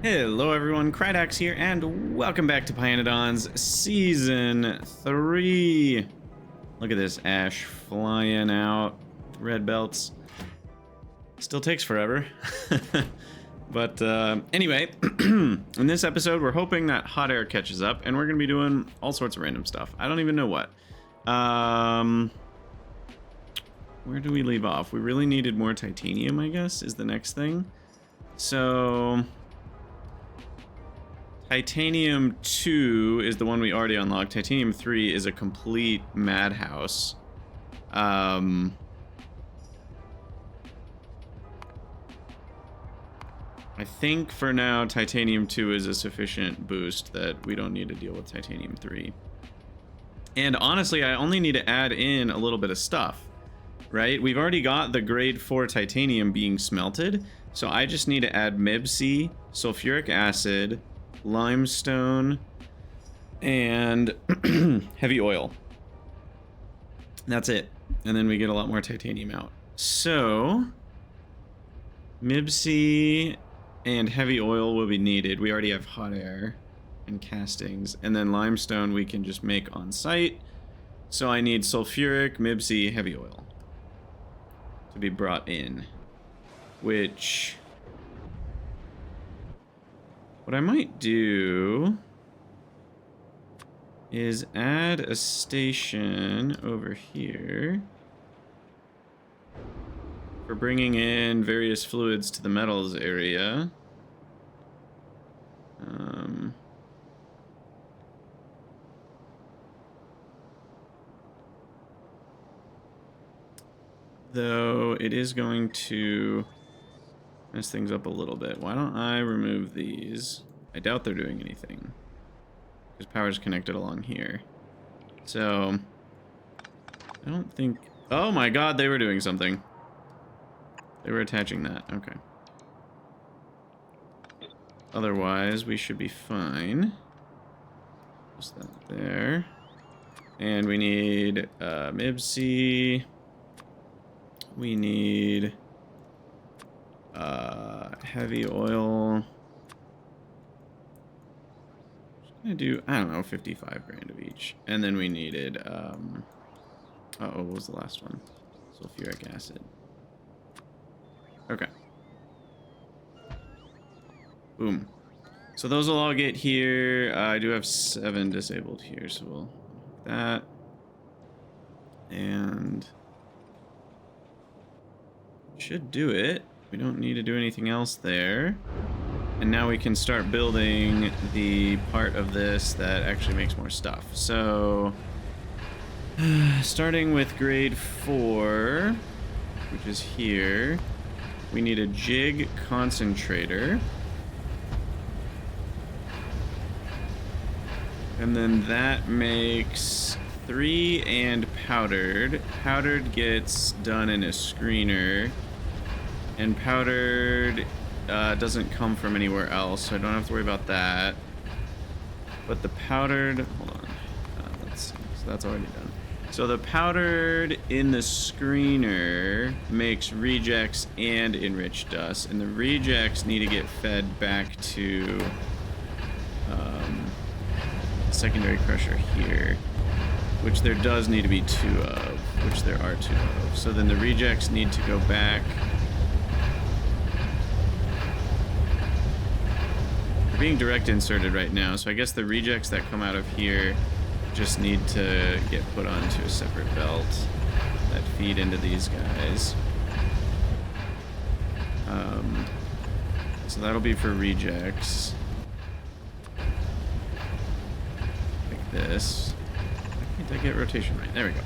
Hello everyone, Crydax here, and welcome back to pYanodon's Season 3. Look at this ash flying out, red belts. Still takes forever. But anyway, in this episode we're hoping that hot air catches up, and we're going to be doing all sorts of random stuff. I don't even know what. Where do we leave off? We really needed more titanium, I guess, is the next thing. So... Titanium 2 is the one we already unlocked. Titanium 3 is a complete madhouse. I think for now Titanium 2 is a sufficient boost that we don't need to deal with Titanium 3. And honestly, I only need to add in a little bit of stuff, right? We've already got the grade 4 titanium being smelted, so I just need to add MIBC, sulfuric acid, limestone, and heavy oil. That's it. And then we get a lot more titanium out. So MIBC and heavy oil will be needed. We already have hot air and castings, and then limestone we can just make on site. So I need sulfuric, MIBC, heavy oil to be brought in, which what I might do is add a station over here for bringing in various fluids to the metals area. Though it is going to mess things up a little bit. Why don't I remove these? I doubt they're doing anything, because power's connected along here. So I don't think... Oh my god, they were doing something. They were attaching that. Okay. Otherwise, we should be fine. Just that there. And we need MIBC. We need heavy oil. Just gonna do, I don't know, 55 grand of each. And then we needed what was the last one? Sulfuric acid. Okay. Boom. So those will all get here. I do have 7 disabled here, so we'll do that. And should do it. We don't need to do anything else there. And now we can start building the part of this that actually makes more stuff. So starting with grade 4, which is here, we need a jig concentrator. And then that makes 3 and powdered. Powdered gets done in a screener. And powdered doesn't come from anywhere else, so I don't have to worry about that. But the powdered... Hold on. Let's see. So that's already done. So the powdered in the screener makes rejects and enriched dust. And the rejects need to get fed back to secondary crusher here, which there does need to be 2 of, which there are 2 of. So then the rejects need to go back. They're being direct inserted right now, so I guess the rejects that come out of here just need to get put onto a separate belt that feed into these guys. So that'll be for rejects. Like this. Why can't I get rotation right? There we go.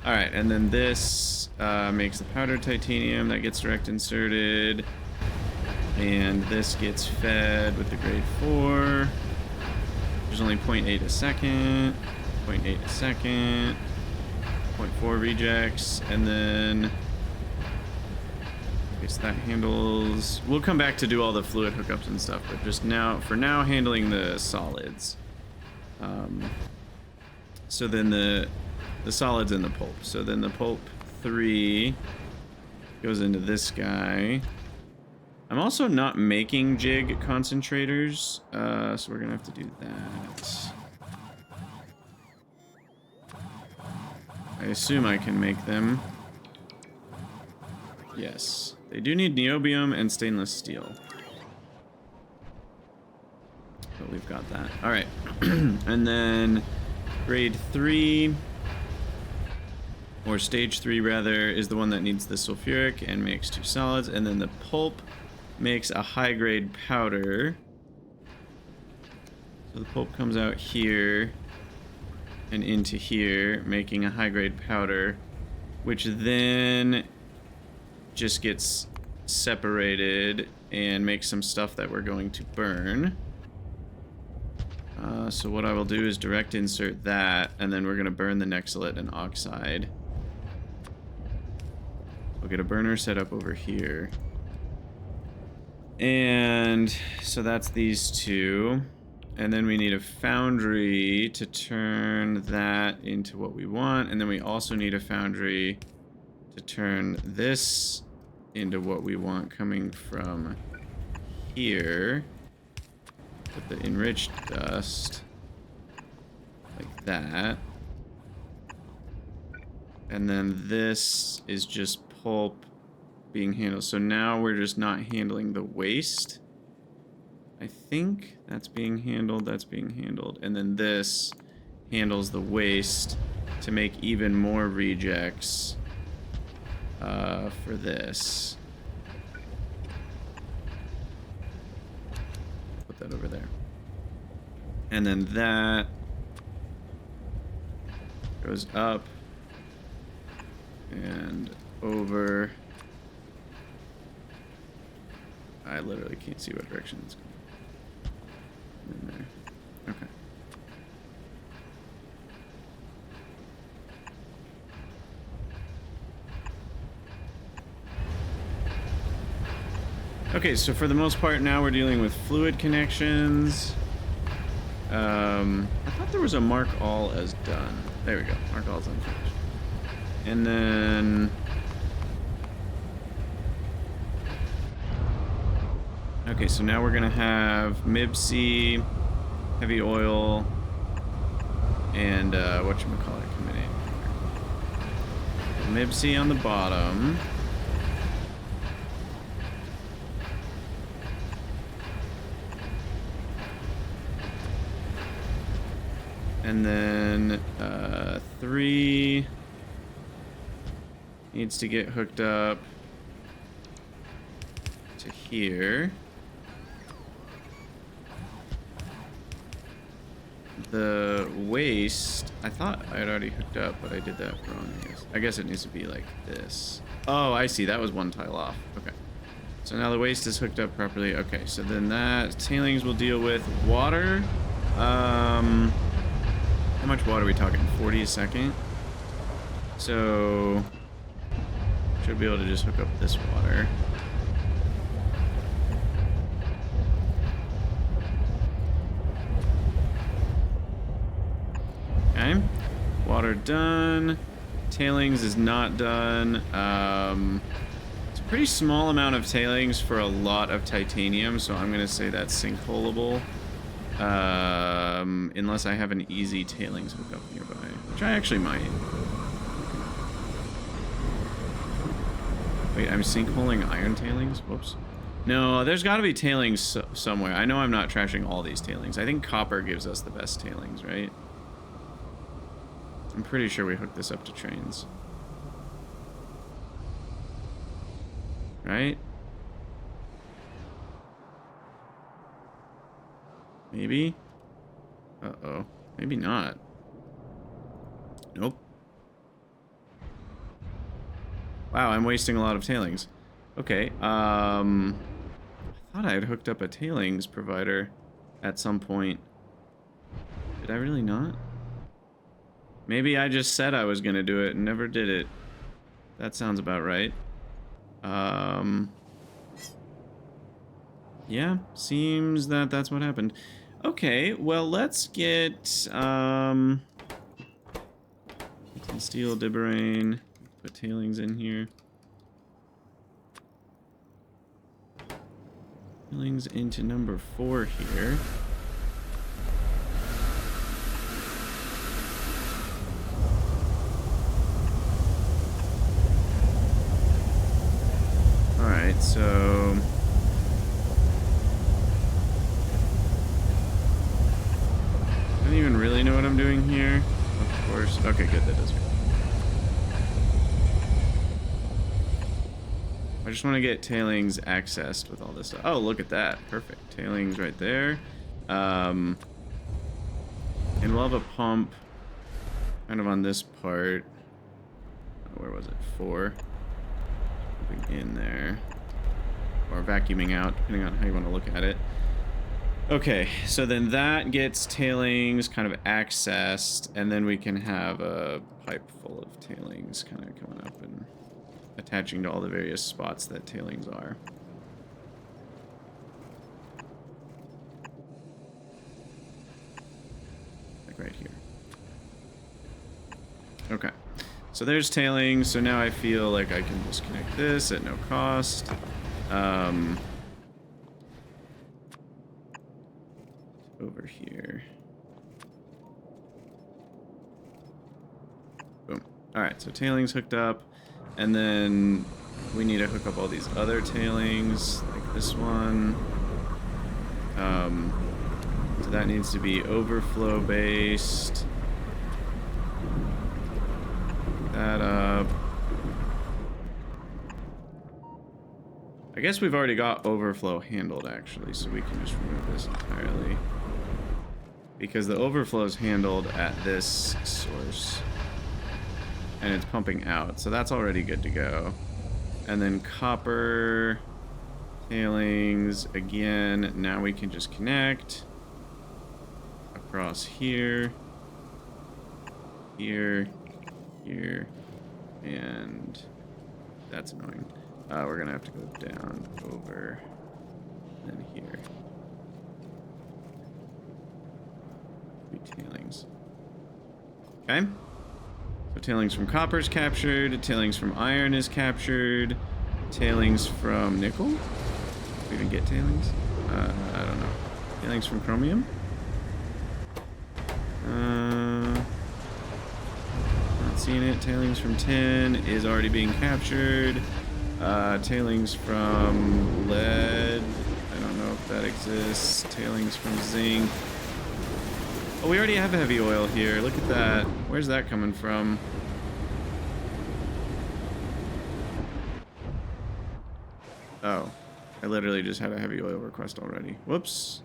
Alright, and then this makes the powdered titanium that gets direct inserted. And this gets fed with the grade 4. There's only 0.8 a second. 0.8 a second. 0.4 rejects. And then... Okay, so that handles... We'll come back to do all the fluid hookups and stuff, but just now, for now, handling the solids. So then the solids and the pulp. So then the pulp 3 goes into this guy. I'm also not making jig concentrators, so we're gonna have to do that. I assume I can make them. Yes. They do need niobium and stainless steel. But we've got that. Alright. And then grade 3, or stage 3 rather, is the one that needs the sulfuric and makes 2 solids. And then the pulp makes a high grade powder. So the pulp comes out here and into here, making a high grade powder, which then just gets separated and makes some stuff that we're going to burn. So what I will do is direct insert that, and then we're going to burn the nexolite and oxide. We'll get a burner set up over here. And so that's these two. And then we need a foundry to turn that into what we want. And then we also need a foundry to turn this into what we want coming from here. Put the enriched dust like that. And then this is just pulp being handled. So now we're just not handling the waste. I think that's being handled, that's being handled. And then this handles the waste to make even more rejects for this. Put that over there. And then that goes up and over. I literally can't see what direction it's going. In there. Okay. Okay, so for the most part now we're dealing with fluid connections. I thought there was a mark all as done. There we go. Mark all as unfinished. And then... Okay, so now we're gonna have MIBC, heavy oil, and whatchamacallit coming in here. MIBC on the bottom. And then 3 needs to get hooked up to here. The waste, I thought I had already hooked up, but I did that wrong, I guess. I guess it needs to be like this. Oh, I see. That was one tile off. Okay. So now the waste is hooked up properly. Okay, so then that tailings will deal with water. How much water are we talking? 40 a second? So should be able to just hook up this water. Okay, water done. Tailings is not done. It's a pretty small amount of tailings for a lot of titanium, so I'm gonna say that's sinkholeable. Unless I have an easy tailings hookup nearby, which I actually might. Wait, I'm sinkholing iron tailings? Whoops. No, there's got to be tailings somewhere. I know I'm not trashing all these tailings. I think copper gives us the best tailings, right? I'm pretty sure we hooked this up to trains. Right? Maybe? Uh-oh. Maybe not. Nope. Wow, I'm wasting a lot of tailings. Okay, I thought I had hooked up a tailings provider at some point. Did I really not? Maybe I just said I was gonna do it and never did it. That sounds about right. Yeah, seems that that's what happened. Okay, well, let's get, steel, dibberane, put tailings in here. Tailings into number 4 here. Alright, so... I don't even really know what I'm doing here. Of course. Okay, good, that does it. I just want to get tailings accessed with all this stuff. Oh, look at that. Perfect. Tailings right there. And we'll have a pump kind of on this part. Where was it? 4. Pumping in there. Or vacuuming out, depending on how you want to look at it. Okay, so then that gets tailings kind of accessed, and then we can have a pipe full of tailings kind of coming up and attaching to all the various spots that tailings are. Like right here. Okay. So there's tailings, so now I feel like I can just connect this at no cost. Over here. Boom. Alright, so tailings hooked up. And then we need to hook up all these other tailings, like this one. So that needs to be overflow based. Hook that up. I guess we've already got overflow handled, actually, so we can just remove this entirely. Because the overflow is handled at this source. And it's pumping out, so that's already good to go. And then copper tailings again. Now we can just connect across here, here, here, and that's annoying. We're gonna have to go down, over, and here. Tailings. Okay. So tailings from copper is captured, tailings from iron is captured, tailings from nickel? Do we even get tailings? I don't know. Tailings from chromium? Not seeing it. Tailings from tin is already being captured. Tailings from lead. I don't know if that exists. Tailings from zinc. Oh, we already have heavy oil here. Look at that. Where's that coming from? Oh. I literally just had a heavy oil request already. Whoops.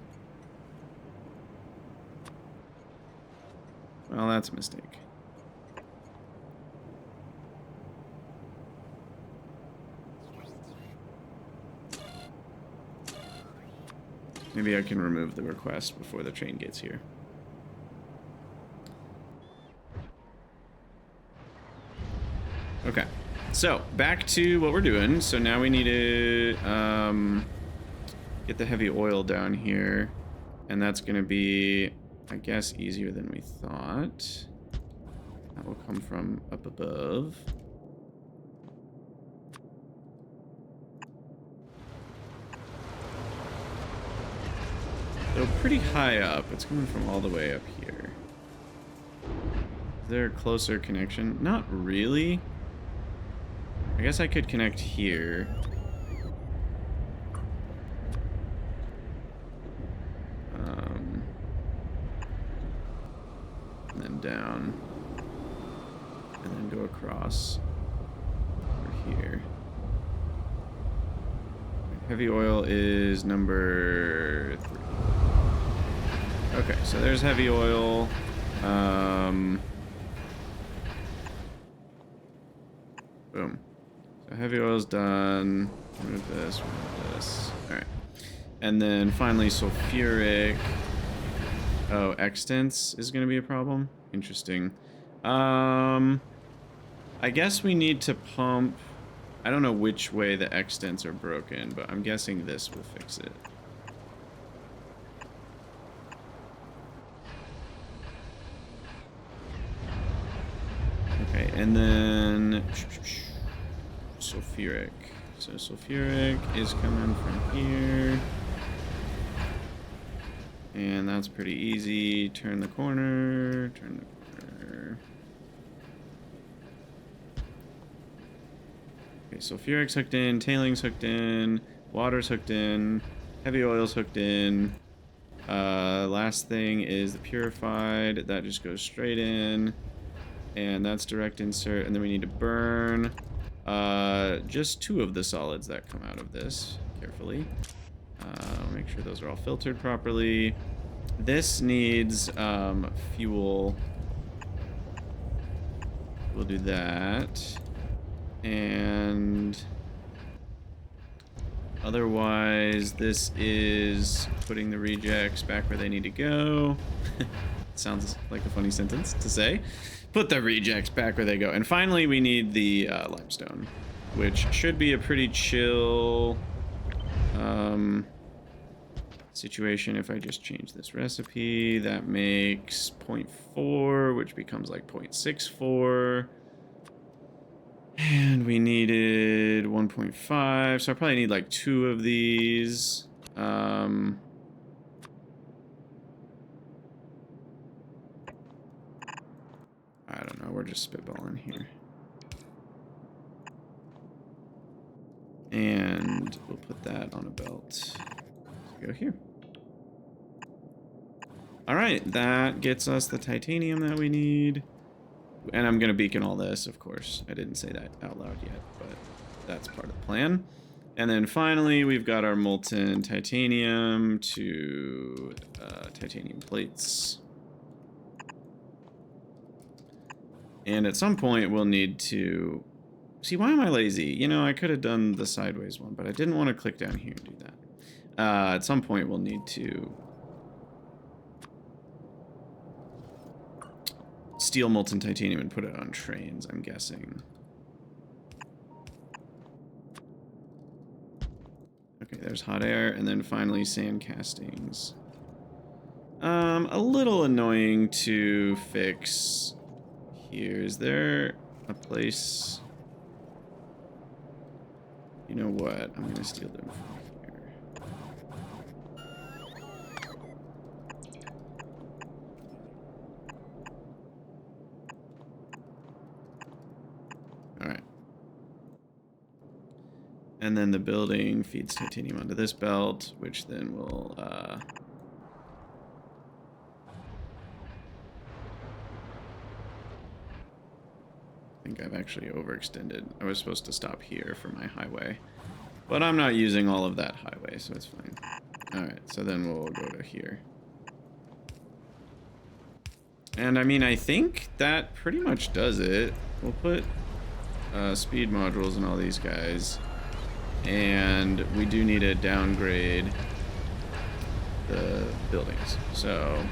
Well, that's a mistake. Maybe I can remove the request before the train gets here. Okay, so back to what we're doing. So now we need to get the heavy oil down here, and that's going to be, I guess, easier than we thought. That will come from up above. So pretty high up. It's coming from all the way up here. Is there a closer connection? Not really. I guess I could connect here. And then down. And then go across over here. Heavy oil is number 3. Okay, so there's heavy oil. Boom. So heavy oil's done. Remove this, remove this. Alright. And then finally sulfuric. Oh, extents is gonna be a problem? Interesting. I guess we need to pump. I don't know which way the extents are broken, but I'm guessing this will fix it. Okay, and then sulfuric. So sulfuric is coming from here. And that's pretty easy. Turn the corner, turn the corner. Okay, sulfuric's hooked in, tailing's hooked in, water's hooked in, heavy oil's hooked in. Last thing is the purified. That just goes straight in. And that's direct insert. And then we need to burn just 2 of the solids that come out of this carefully. Make sure those are all filtered properly. This needs fuel. We'll do that. And otherwise, this is putting the rejects back where they need to go. Sounds like a funny sentence to say. Put the rejects back where they go. And finally, we need the limestone, which should be a pretty chill situation. If I just change this recipe, that makes 0.4, which becomes like 0.64. And we needed 1.5, so I probably need like 2 of these. I don't know, we're just spitballing here. And we'll put that on a belt. So go here. Alright, that gets us the titanium that we need. And I'm going to beacon all this, of course. I didn't say that out loud yet, but that's part of the plan. And then finally, we've got our molten titanium to titanium plates. And at some point, we'll need to... See, why am I lazy? You know, I could have done the sideways one, but I didn't want to click down here and do that. At some point, we'll need to... steal molten titanium and put it on trains, I'm guessing. Okay, there's hot air, and then finally sand castings. A little annoying to fix here. Is there a place... You know what? I'm gonna steal them from here. Alright. And then the building feeds titanium onto this belt, which then will, I think I've actually overextended. I was supposed to stop here for my highway. But I'm not using all of that highway, so it's fine. Alright, so then we'll go to here. And I mean, I think that pretty much does it. We'll put speed modules in all these guys. And we do need to downgrade the buildings. So,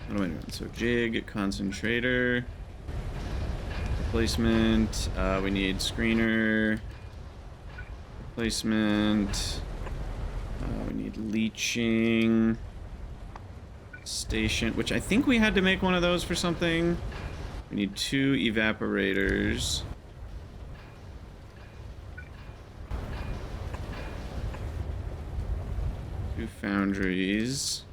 what am I doing? So jig, concentrator, replacement, we need screener, replacement, we need leaching, station, which I think we had to make one of those for something. We need 2 evaporators. 2 foundries.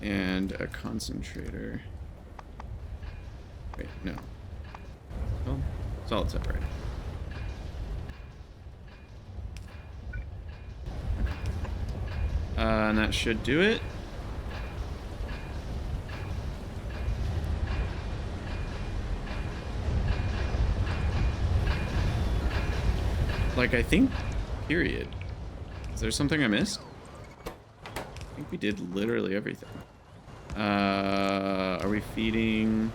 And a concentrator. Wait, no. Oh, solid separator. And that should do it. Like, I think, period. Is there something I missed? I think we did literally everything. Are we feeding?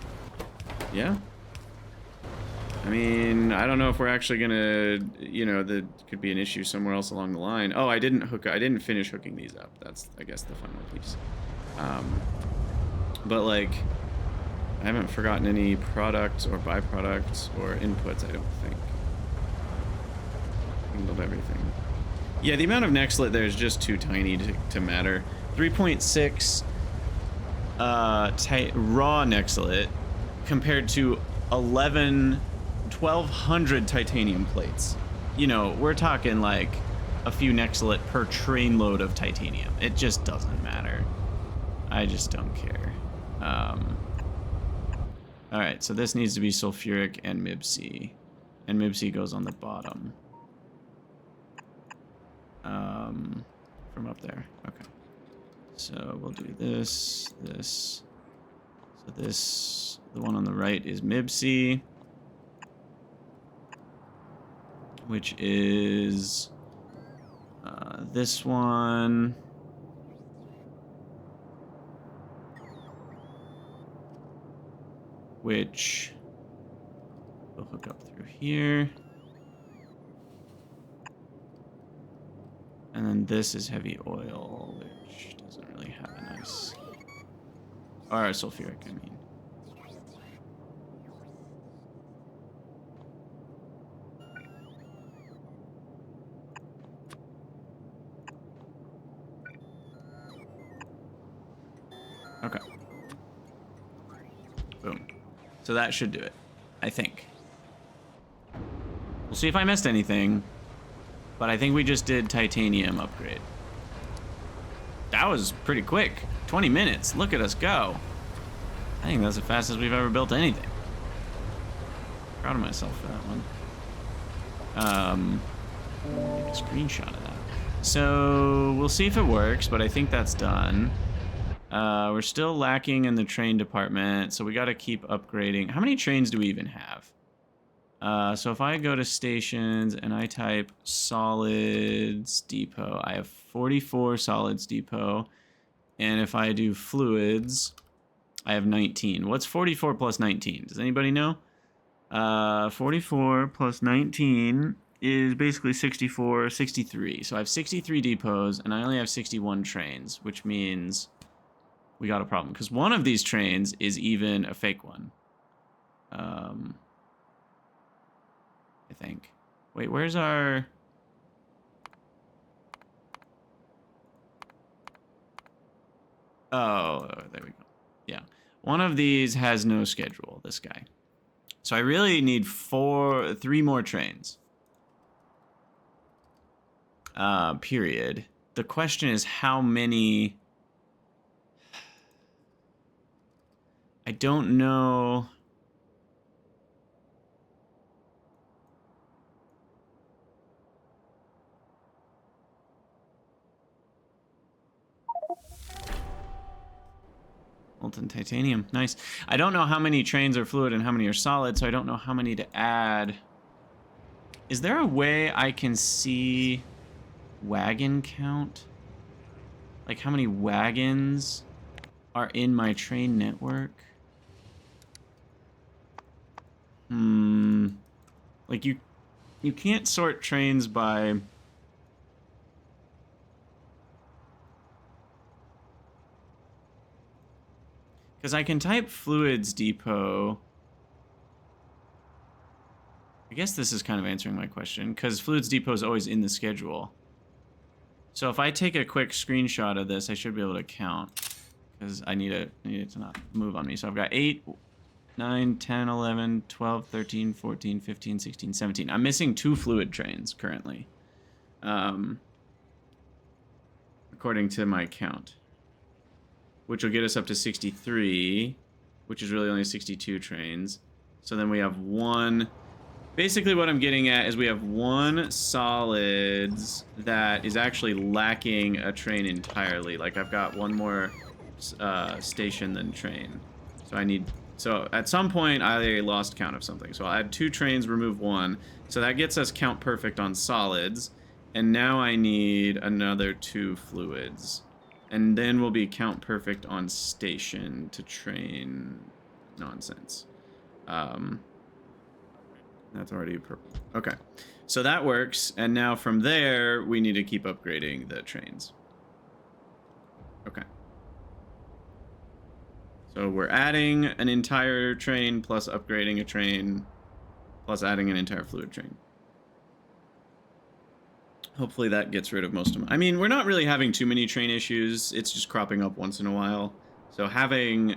Yeah. I mean, I don't know if we're actually gonna, you know, there could be an issue somewhere else along the line. Oh, I didn't finish hooking these up. That's, I guess, the final piece. But like, I haven't forgotten any products or byproducts or inputs, I don't think. Handled everything. Yeah, the amount of nextlet there is just too tiny to matter. 3.6 raw nextlet compared to 1200 titanium plates. You know, we're talking like a few nextlet per train load of titanium. It just doesn't matter. I just don't care. All right, so this needs to be sulfuric and MIBC. And MIBC goes on the bottom. From up there. Okay. So we'll do this, this. So this, the one on the right is MIBC, which is this one. Which will hook up through here. And then this is heavy oil, which doesn't really have a nice... Or sulfuric, I mean. Okay. Boom. So that should do it, I think. We'll see if I missed anything. But I think we just did titanium upgrade. That was pretty quick. 20 minutes. Look at us go. I think that's the fastest we've ever built anything. Proud of myself for that one. Take a screenshot of that. So we'll see if it works, but I think that's done. We're still lacking in the train department, so we got to keep upgrading. How many trains do we even have? So if I go to stations and I type solids depot, I have 44 solids depot. And if I do fluids, I have 19. What's 44 plus 19? Does anybody know? 44 plus 19 is basically 64, 63. So I have 63 depots and I only have 61 trains, which means we got a problem. Because one of these trains is even a fake one. I think. Wait, where's our... Oh, there we go. Yeah. One of these has no schedule, this guy. So I really need 3 more trains. Period. The question is how many... I don't know... Molten titanium. Nice. I don't know how many trains are fluid and how many are solid, so I don't know how many to add. Is there a way I can see wagon count? Like how many wagons are in my train network? Like you can't sort trains by... Because I can type fluids depot. I guess this is kind of answering my question, because fluids depot is always in the schedule. So if I take a quick screenshot of this, I should be able to count, because I need it to not move on me. So I've got 8, 9, 10, 11, 12, 13, 14, 15, 16, 17. I'm missing 2 fluid trains currently, according to my count. Which will get us up to 63, which is really only 62 trains. So then we have 1... Basically what I'm getting at is we have 1 solids that is actually lacking a train entirely. Like I've got 1 more station than train. So I need... So at some point I lost count of something. So I'll add 2 trains, remove 1. So that gets us count perfect on solids. And now I need another 2 fluids. And then we'll be count perfect on station to train nonsense. That's already purple. Okay, so that works. And now from there, we need to keep upgrading the trains. Okay. So we're adding an entire train plus upgrading a train plus adding an entire fluid train. Hopefully that gets rid of most of them. I mean, we're not really having too many train issues. It's just cropping up once in a while. So having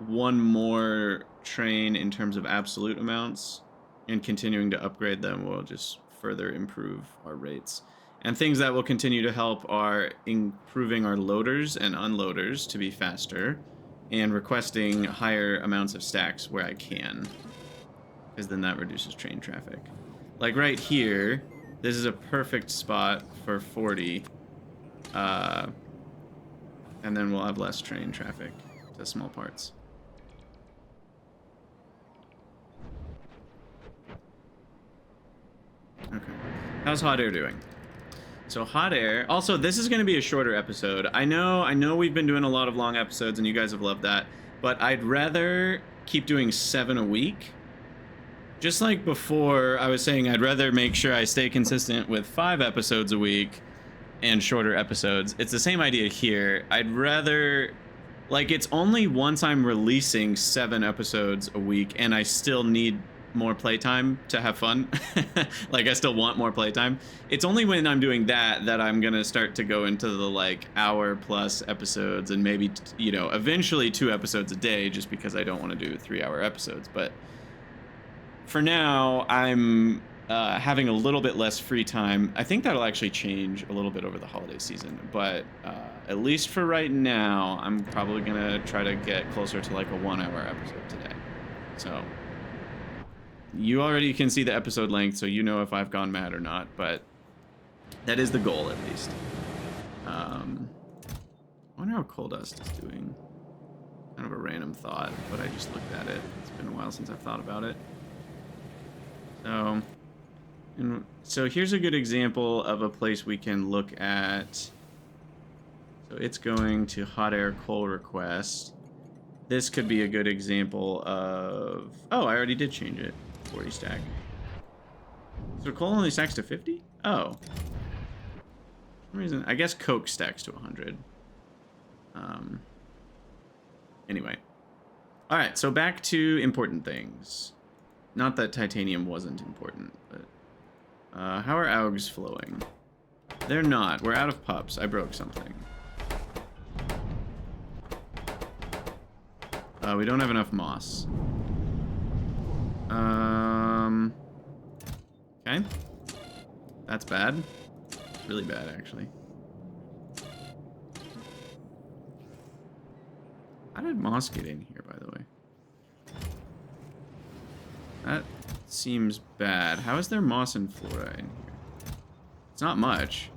1 more train in terms of absolute amounts and continuing to upgrade them will just further improve our rates. And things that will continue to help are improving our loaders and unloaders to be faster, and requesting higher amounts of stacks where I can, because then that reduces train traffic. Like right here, this is a perfect spot for 40, and then we'll have less train traffic to small parts. Okay. How's hot air doing? So hot air. Also, this is going to be a shorter episode. I know we've been doing a lot of long episodes and you guys have loved that, but I'd rather keep doing 7 a week. Just like before, I was saying I'd rather make sure I stay consistent with 5 episodes a week and shorter episodes. It's the same idea here. I'd rather, like, it's only once I'm releasing 7 episodes a week and I still need more playtime to have fun. Like, I still want more playtime. It's only when I'm doing that I'm gonna start to go into the like hour-plus episodes, and maybe, you know, eventually 2 episodes a day, just because I don't want to do 3-hour episodes. But for now, I'm having a little bit less free time. I think that'll actually change a little bit over the holiday season, but at least for right now, I'm probably gonna try to get closer to like a 1-hour episode today. So you already can see the episode length, so you know if I've gone mad or not, but that is the goal, at least. I wonder how coal dust is doing. Kind of a random thought, but I just looked at it. It's been a while since I've thought about it. So here's a good example of a place we can look at. So it's going to hot air coal request. This could be a good example of... Oh, I already did change it. 40 stack. So coal only stacks to 50? Oh. For some reason, I guess coke stacks to 100. Anyway. Alright, so back to important things. Not that titanium wasn't important, but... how are augs flowing? They're not. We're out of pups. I broke something. We don't have enough moss. Okay. That's bad. It's really bad, actually. How did moss get in here, by the way? That seems bad. How is there moss and flora in here? It's not much.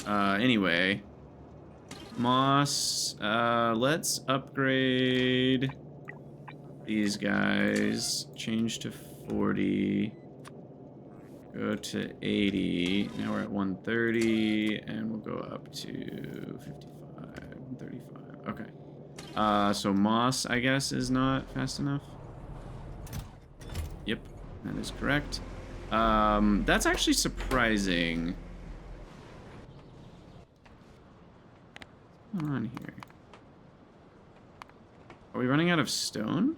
Anyway. Moss. Let's upgrade these guys. Change to 40. Go to 80. Now we're at 130. And we'll go up to 55. 35. Okay. So moss, I guess, is not fast enough. Yep, that is correct. That's actually surprising. What's going on here? Are we running out of stone?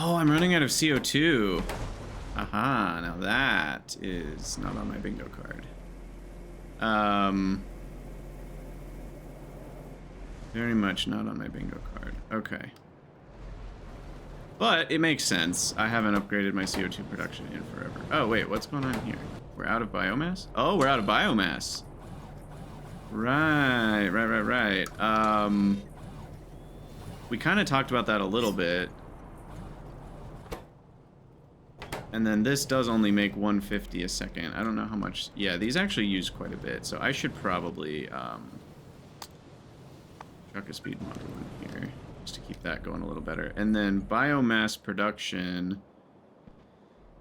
Oh, I'm running out of CO2. Aha, now that is not on my bingo card. Very much not on my bingo card. Okay. But it makes sense. I haven't upgraded my CO2 production in forever. Oh, wait, what's going on here? We're out of biomass? Oh, we're out of biomass. Right. We kind of talked about that a little bit. And then this does only make 150 a second. I don't know how much... Yeah, these actually use quite a bit. So I should probably chuck a speed model in here just to keep that going a little better. And then biomass production.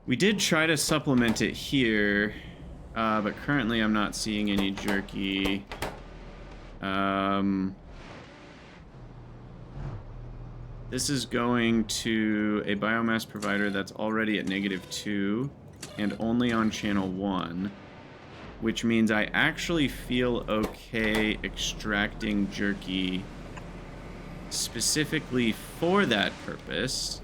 We did try to supplement it here, but currently I'm not seeing any jerky. This is going to a biomass provider that's already at -2 and only on channel 1, which means I actually feel okay extracting jerky specifically for that purpose.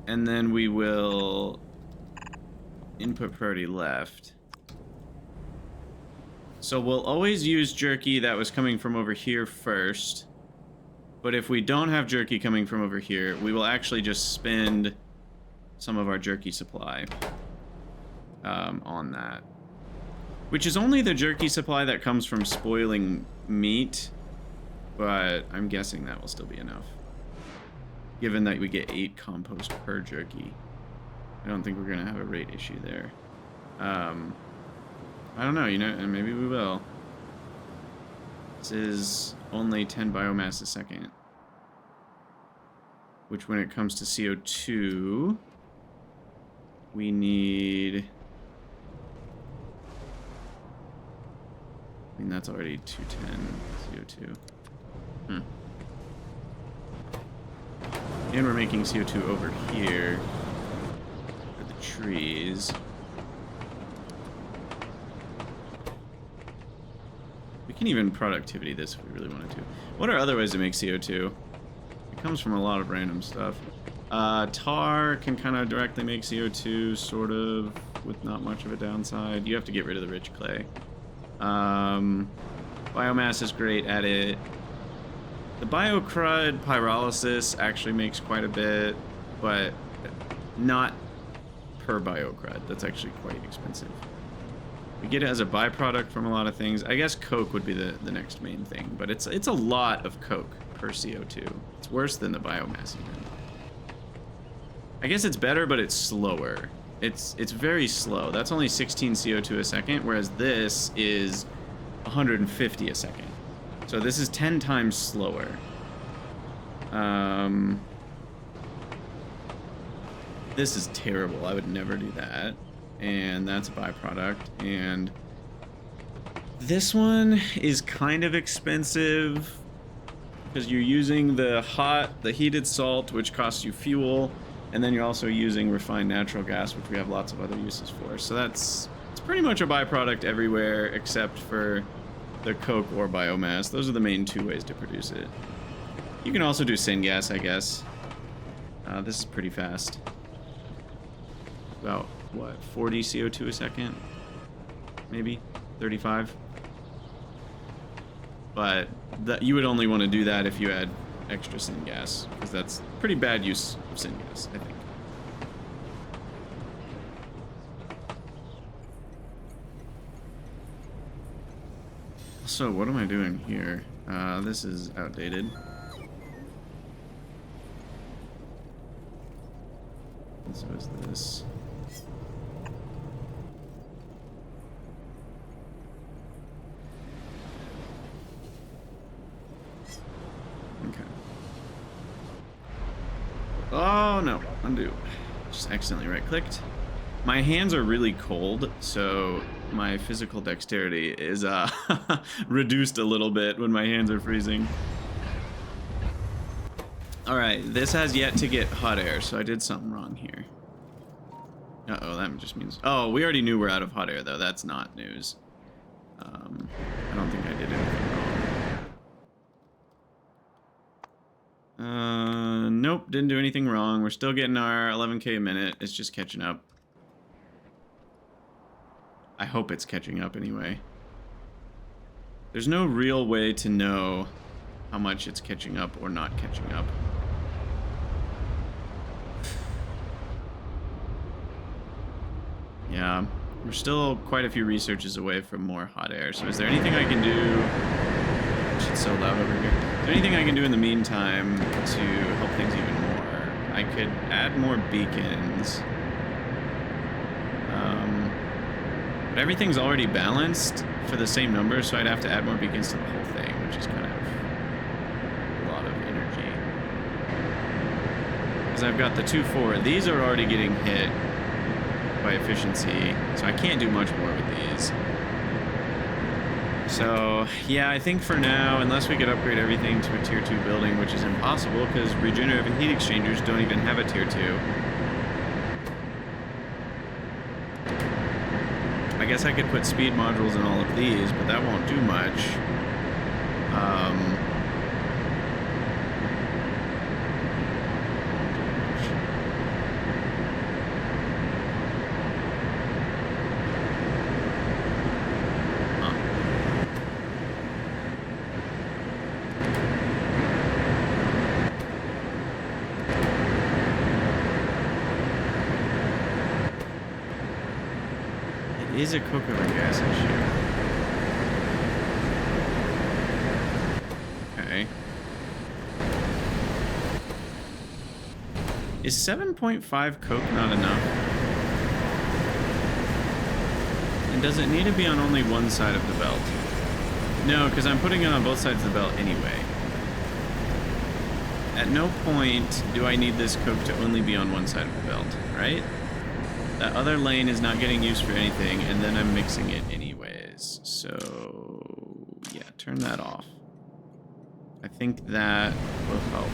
And then we will input priority left. So we'll always use jerky that was coming from over here first. But if we don't have jerky coming from over here, we will actually just spend some of our jerky supply on that. Which is only the jerky supply that comes from spoiling meat, but I'm guessing that will still be enough. Given that we get 8 compost per jerky. I don't think we're gonna have a rate issue there. I don't know, you know, and maybe we will. This is only 10 biomass a second. Which when it comes to CO2, we need... I mean, that's already 210 CO2. And we're making CO2 over here for the trees. We can even productivity this if we really wanted to. What are other ways to make CO2? It comes from a lot of random stuff. Tar can kind of directly make CO2, sort of, with not much of a downside. You have to get rid of the rich clay. Biomass is great at it. The biocrud pyrolysis actually makes quite a bit, but not per biocrud. That's actually quite expensive. We get it as a byproduct from a lot of things. I guess coke would be the next main thing, but it's a lot of coke per CO2. It's worse than the biomass even. I guess it's better, but it's slower. It's very slow. That's only 16 CO2 a second, whereas this is 150 a second. So this is 10 times slower. This is terrible. I would never do that. And that's a byproduct. And this one is kind of expensive because you're using the heated salt, which costs you fuel, and then you're also using refined natural gas, which we have lots of other uses for. So it's pretty much a byproduct everywhere except for the coke or biomass. Those are the main 2 ways to produce it. You can also do syngas, I guess. This is pretty fast. About, what, 40 CO2 a second? Maybe? 35? But you would only want to do that if you had extra syngas, because that's pretty bad use of syngas, I think. So what am I doing here? This is outdated. And so is this. Okay. Oh no, undo. Just accidentally right-clicked. My hands are really cold, so my physical dexterity is reduced a little bit when my hands are freezing. Alright, this has yet to get hot air, so I did something wrong here. Uh-oh, that just means... Oh, we already knew we're out of hot air, though. That's not news. I don't think I did anything wrong. Nope, didn't do anything wrong. We're still getting our 11K a minute. It's just catching up. I hope it's catching up anyway. There's no real way to know how much it's catching up or not catching up. Yeah, we're still quite a few researches away from more hot air. So is there anything I can do? Shit's so loud over here. Is there anything I can do in the meantime to help things even more? I could add more beacons. But everything's already balanced for the same number, so I'd have to add more beacons to the whole thing, which is kind of a lot of energy. Because I've got the 2-4. These are already getting hit by efficiency, so I can't do much more with these. So, yeah, I think for now, unless we could upgrade everything to a tier 2 building, which is impossible because regenerative heat exchangers don't even have a tier 2. I guess I could put speed modules in all of these, but that won't do much. is a coke over gas issue. Okay. Is 7.5 coke not enough? And does it need to be on only one side of the belt? No, because I'm putting it on both sides of the belt anyway. At no point do I need this coke to only be on one side of the belt, right? That other lane is not getting used for anything, and then I'm mixing it anyways. So, yeah, turn that off. I think that will help.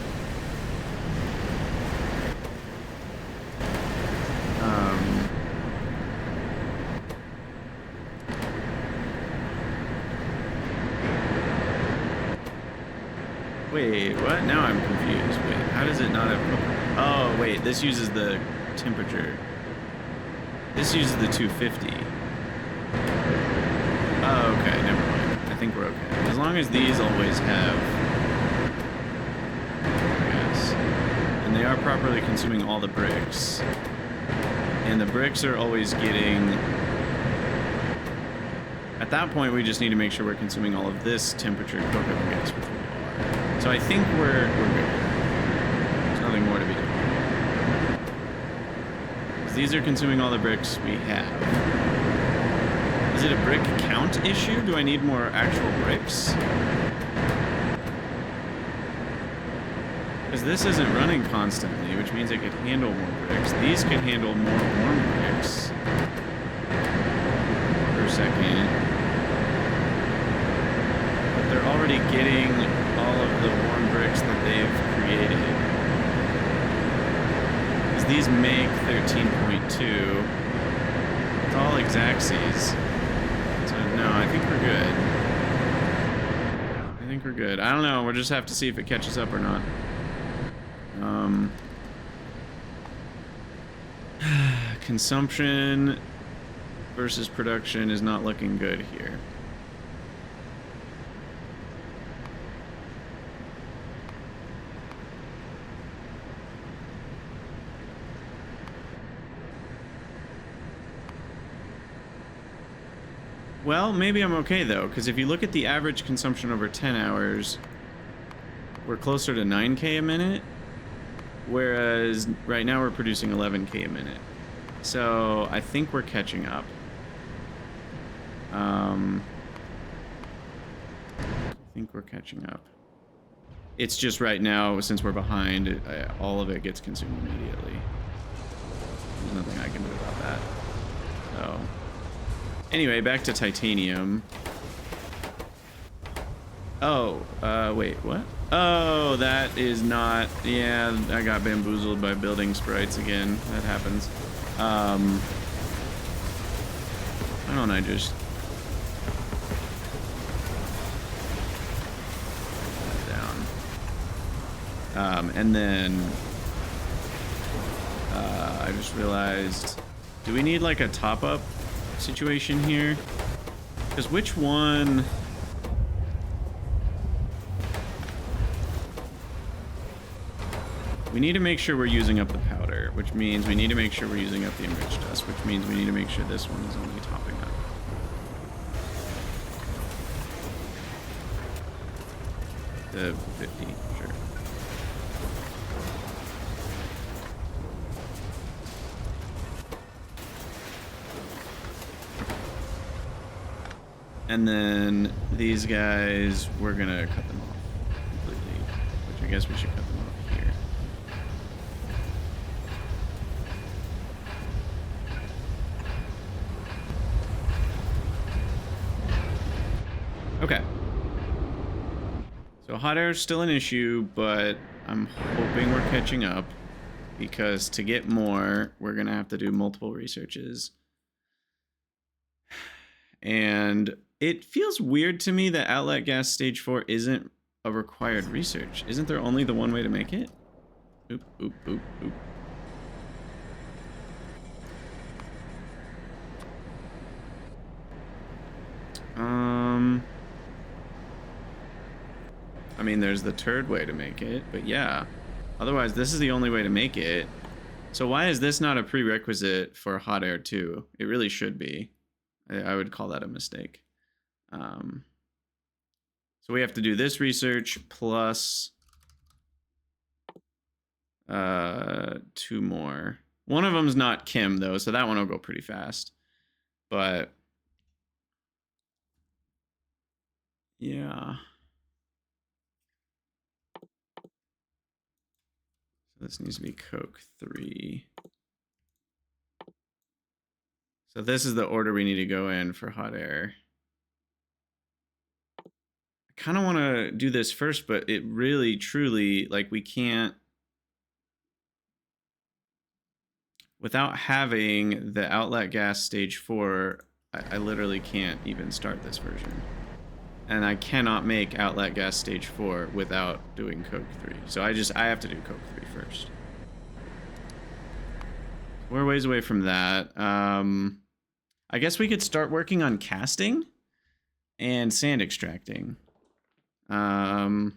Wait, what? Now I'm confused. Wait, how does it not have... Oh, wait, this uses the temperature. This uses the 250. Oh, okay, never mind. I think we're okay. As long as these always have... Yes. And they are properly consuming all the bricks. And the bricks are always getting... At that point, we just need to make sure we're consuming all of this temperature coke over gas, which we are. So I think we're good. There's nothing more to be done. Because these are consuming all the bricks we have. Is it a brick count issue? Do I need more actual bricks? Because this isn't running constantly, which means it could handle more bricks. These could handle more warm bricks per second. But they're already getting all of the warm bricks that they've created. Because these make 13.2. It's all exactsies. So no, I think we're good. I think we're good. I don't know, we'll just have to see if it catches up or not. Consumption versus production is not looking good here. Well, maybe I'm okay though, because if you look at the average consumption over 10 hours, we're closer to 9K a minute, whereas right now we're producing 11K a minute. So I think we're catching up. I think we're catching up. It's just right now, since we're behind, all of it gets consumed immediately. There's nothing I can do about that. So, anyway, back to titanium. Oh, wait, what? Oh, that is not... Yeah, I got bamboozled by building sprites again. That happens. Why don't I just... put that down. And then... I just realized... Do we need, like, a top-up situation here? Because which one... We need to make sure we're using up the powder, which means we need to make sure we're using up the enriched dust, which means we need to make sure this one is only topping up. The 50, sure. And then these guys, we're gonna cut them off completely, which I guess we should cut them off here. Okay. So hot air is still an issue, but I'm hoping we're catching up, because to get more, we're gonna have to do multiple researches. And it feels weird to me that outlet gas stage 4 isn't a required research. Isn't there only the one way to make it? Oop, oop, oop, oop. I mean, there's the turd way to make it, but yeah. Otherwise, this is the only way to make it. So why is this not a prerequisite for hot air 2? It really should be. I would call that a mistake. So we have to do this research plus 2 more. One of them's not Kim though, so that one will go pretty fast. But yeah. So this needs to be Coke 3. So this is the order we need to go in for hot air. I kind of want to do this first, but it really, truly, like, we can't, without having the outlet gas stage 4, I literally can't even start this version. And I cannot make outlet gas stage 4 without doing Coke 3. So I have to do Coke 3 first. We're ways away from that. I guess we could start working on casting and sand extracting. And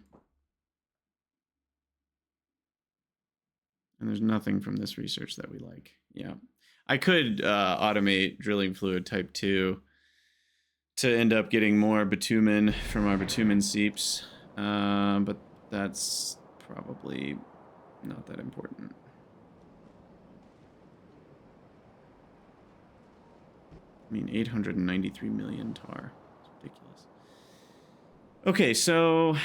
there's nothing from this research that we like. Yeah. I could automate drilling fluid type 2 to end up getting more bitumen from our bitumen seeps. But that's probably not that important. I mean, 893 million tar. It's ridiculous. Okay, so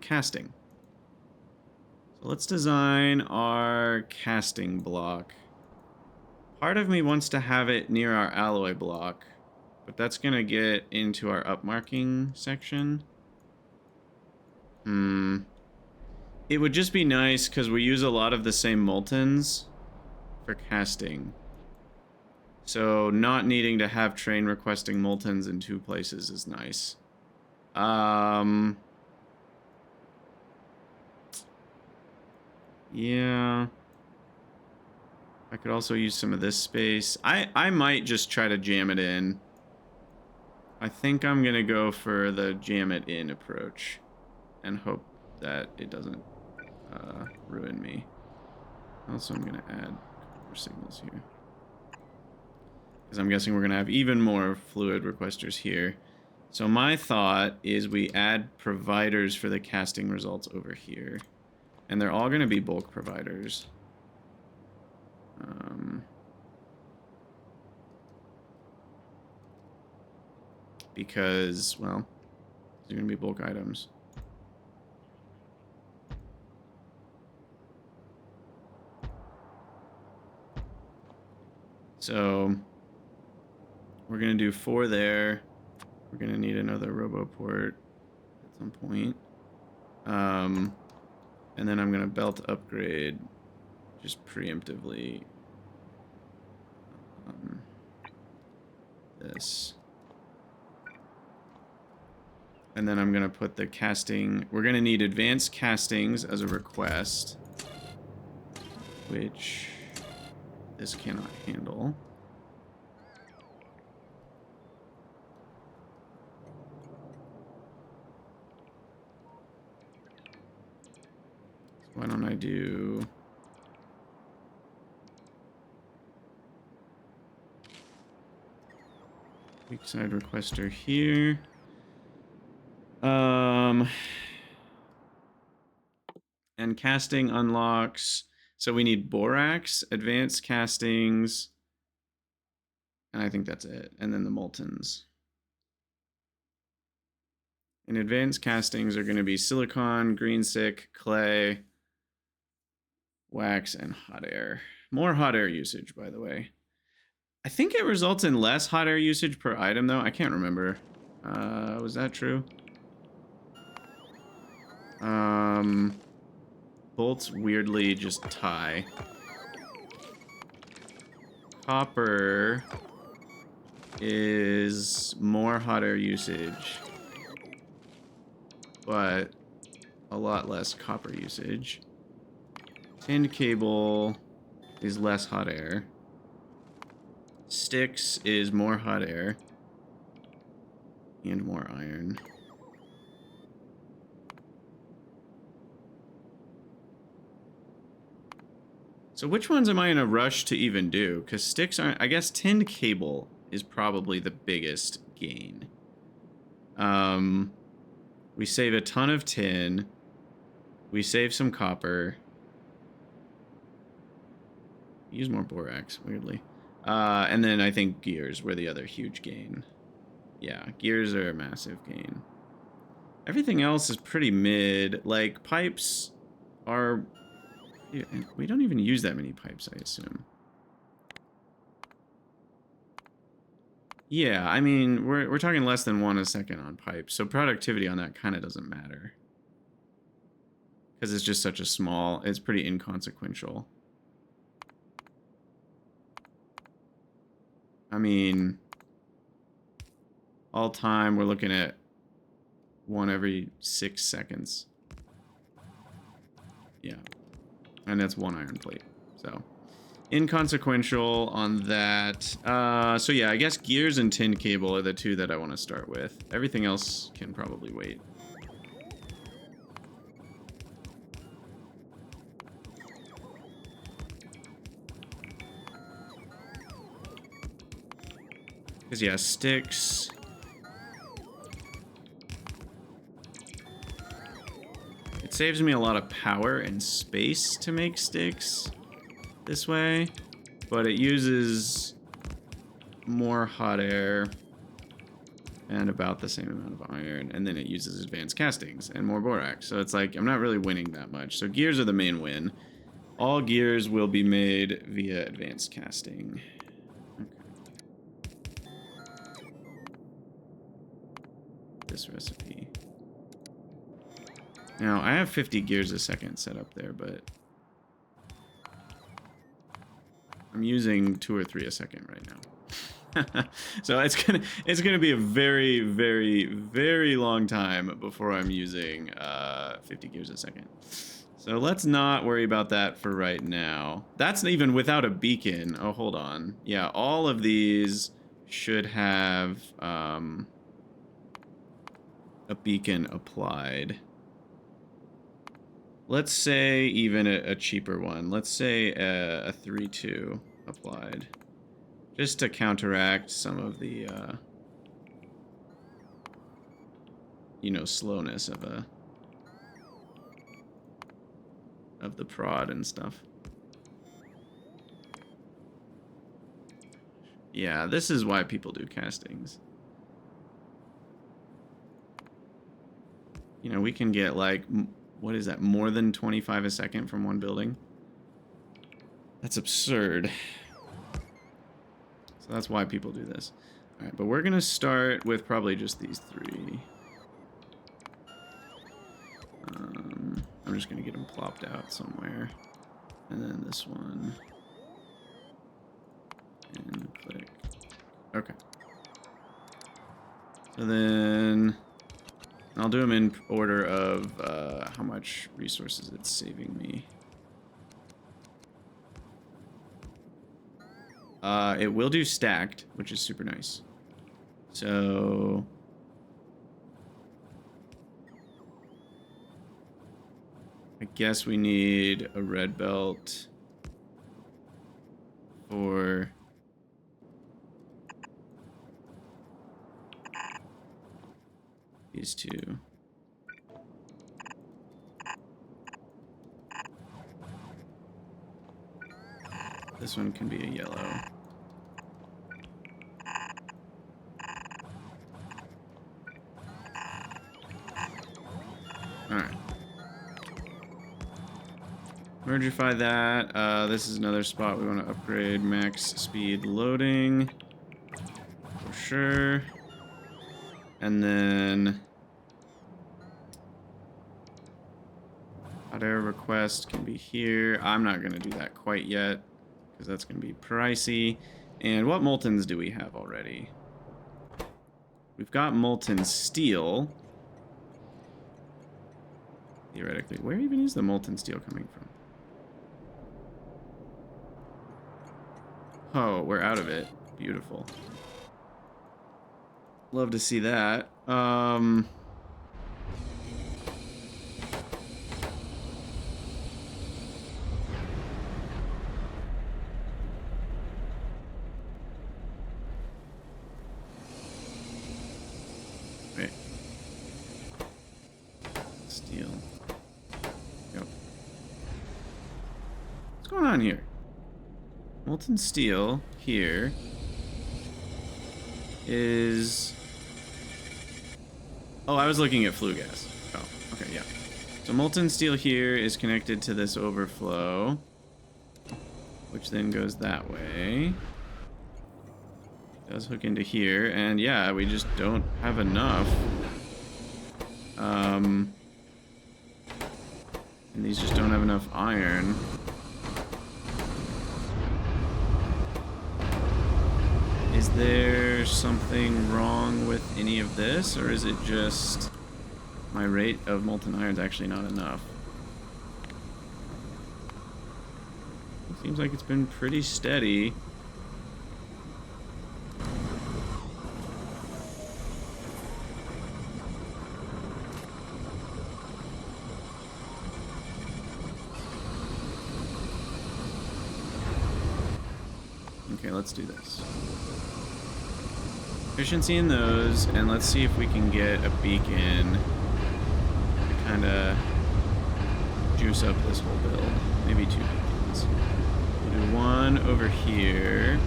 casting. So let's design our casting block. Part of me wants to have it near our alloy block, but that's going to get into our upmarking section. It would just be nice because we use a lot of the same Moltens for casting. So not needing to have train requesting Moltens in 2 places is nice. Yeah. I could also use some of this space. I might just try to jam it in. I think I'm going to go for the jam it in approach and hope that it doesn't ruin me. Also, I'm going to add more signals here, because I'm guessing we're going to have even more fluid requesters here. So my thought is we add providers for the casting results over here. And they're all going to be bulk providers. Because, well, they're going to be bulk items. So we're going to do 4 there. We're going to need another RoboPort at some point. And then I'm going to belt upgrade just preemptively this. And then I'm going to put the casting... We're going to need advanced castings as a request, which this cannot handle. So why don't I do... weak side requester here. And casting unlocks. So we need borax, advanced castings, and I think that's it. And then the Moltens. And advanced castings are going to be silicon, green sick, clay, wax, and hot air. More hot air usage, by the way. I think it results in less hot air usage per item, though. I can't remember. Was that true? Bolts weirdly just tie. Copper is more hot air usage, but a lot less copper usage. Tinned cable is less hot air. Sticks is more hot air and more iron. So which ones am I in a rush to even do? Because sticks aren't... I guess tinned cable is probably the biggest gain. We save a ton of tin. We save some copper. Use more borax, weirdly. And then I think gears were the other huge gain. Yeah, gears are a massive gain. Everything else is pretty mid. Like, pipes are... We don't even use that many pipes, I assume. Yeah, I mean, we're talking less than 1 a second on pipes, so productivity on that kind of doesn't matter. Because it's just such a small... It's pretty inconsequential. I mean, all time, we're looking at 1 every 6 seconds. Yeah. And that's 1 iron plate. So, inconsequential on that. So yeah, I guess gears and tin cable are the 2 that I want to start with. Everything else can probably wait. Because yeah, sticks... It saves me a lot of power and space to make sticks this way, but it uses more hot air and about the same amount of iron, and then it uses advanced castings and more borax. So it's like, I'm not really winning that much. So gears are the main win. All gears will be made via advanced casting. Okay. This recipe. Now, I have 50 gears a second set up there, but I'm using 2 or 3 a second right now. So it's gonna be a very, very, very long time before I'm using 50 gears a second. So let's not worry about that for right now. That's even without a beacon. Oh, hold on. Yeah, all of these should have a beacon applied. Let's say even a cheaper one. Let's say a 3-2 applied. Just to counteract some of the, you know, slowness of the prod and stuff. Yeah, this is why people do castings. You know, we can get like... What is that? More than 25 a second from one building? That's absurd. So that's why people do this. Alright, but we're going to start with probably just these 3. I'm just going to get them plopped out somewhere. And then this one. And click. Okay. So then... I'll do them in order of how much resources it's saving me. It will do stacked, which is super nice. So... I guess we need a red belt for... these 2. This one can be a yellow. Alright. Mergify that. This is another spot we want to upgrade max speed loading. For sure. And then hot air request can be here. I'm not going to do that quite yet because that's going to be pricey. And what Moltens do we have already? We've got Molten Steel. Theoretically. Where even is the Molten Steel coming from? Oh, we're out of it. Beautiful. Love to see that. going on here? Molten steel here is... Oh, I was looking at flue gas. Oh, okay, yeah. So molten steel here is connected to this overflow, which then goes that way. Does hook into here, and yeah, we just don't have enough. And these just don't have enough iron. Is there something wrong with any of this, or is it just my rate of molten iron is actually not enough? It seems like it's been pretty steady. Okay, let's do this. Efficiency in those, and let's see if we can get a beacon to kind of juice up this whole build. Maybe 2 beacons. We'll do one over here.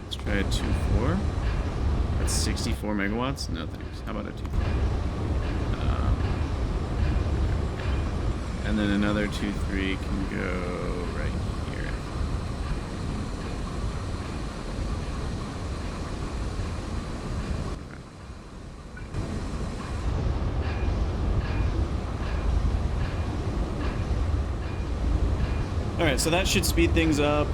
Let's try a 2-4. That's 64 megawatts? No thanks. How about a 2-3? And then another 2-3 can go right here. Alright, so that should speed things up.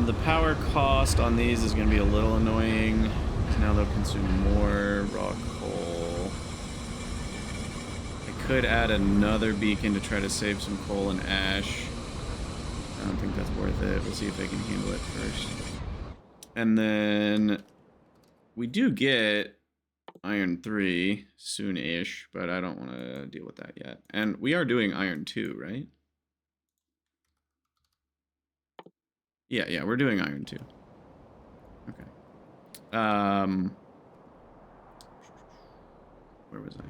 The power cost on these is going to be a little annoying. So now they'll consume more raw coal. I could add another beacon to try to save some coal and ash. I don't think that's worth it. We'll see if they can handle it first. And then we do get iron 3 soon-ish, but I don't want to deal with that yet. And we are doing iron 2, right? Yeah, we're doing iron 2. Okay. Where was I?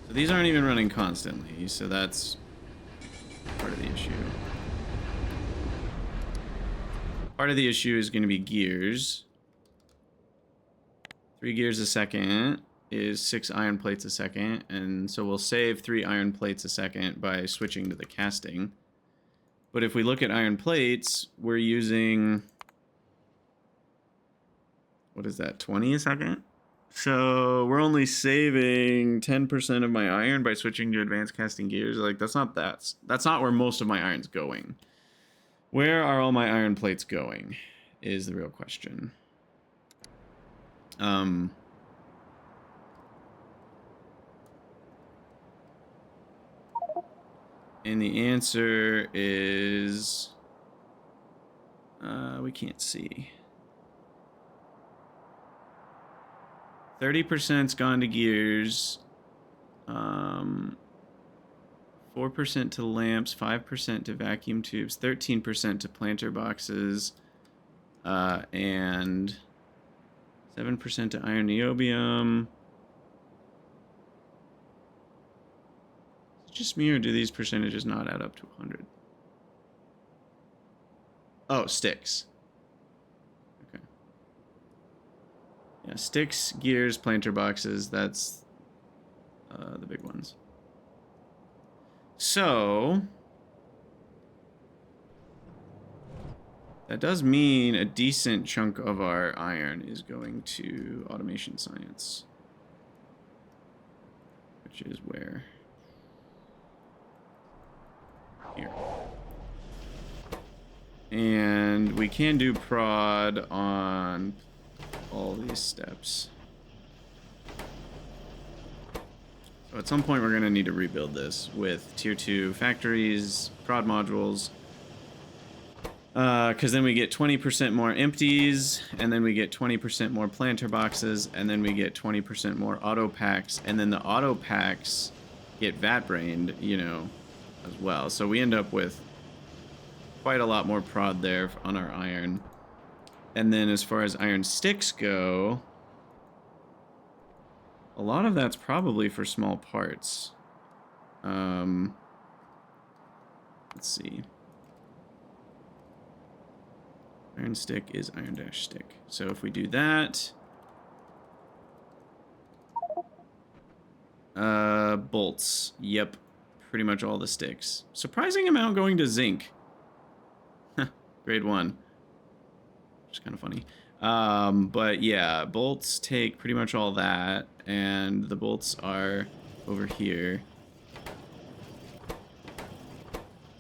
So these aren't even running constantly, so that's part of the issue. Part of the issue is going to be gears. 3 gears a second is 6 iron plates a second, and so we'll save 3 iron plates a second by switching to the casting. But if we look at iron plates, we're using... what is that, 20 a second? So we're only saving 10% of my iron by switching to advanced casting gears. Like, that's not where most of my iron's going. Where are all my iron plates going is the real question. And the answer is we can't see. 30%'s gone to gears, 4% to lamps, 5% to vacuum tubes, 13% to planter boxes, and 7% to iron niobium. Is it just me, or do these percentages not add up to 100? Oh, sticks. Okay. Yeah, sticks, gears, planter boxes, that's the big ones. So that does mean a decent chunk of our iron is going to automation science, which is where? Here. And we can do prod on all these steps. So at some point we're going to need to rebuild this with tier 2 factories, prod modules, because then we get 20% more empties, and then we get 20% more planter boxes, and then we get 20% more auto packs, and then the auto packs get vat brained, you know, as well. So we end up with quite a lot more prod there on our iron. And then as far as iron sticks go, a lot of that's probably for small parts. Let's see. Iron stick is iron dash stick. So if we do that, bolts. Yep, pretty much all the sticks. Surprising amount going to zinc. Grade 1. Which is kind of funny. But yeah, bolts take pretty much all that, and the bolts are over here.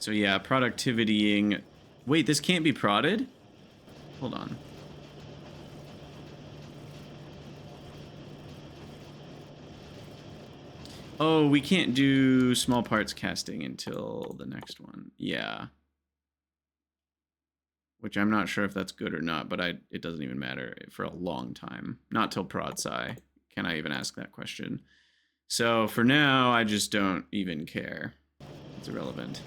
So yeah, productivitying. Wait, this can't be prodded? Hold on. Oh, we can't do small parts casting until the next one. Yeah. Which I'm not sure if that's good or not, but it doesn't even matter for a long time. Not till prod sci can I even ask that question. So for now, I just don't even care. It's irrelevant.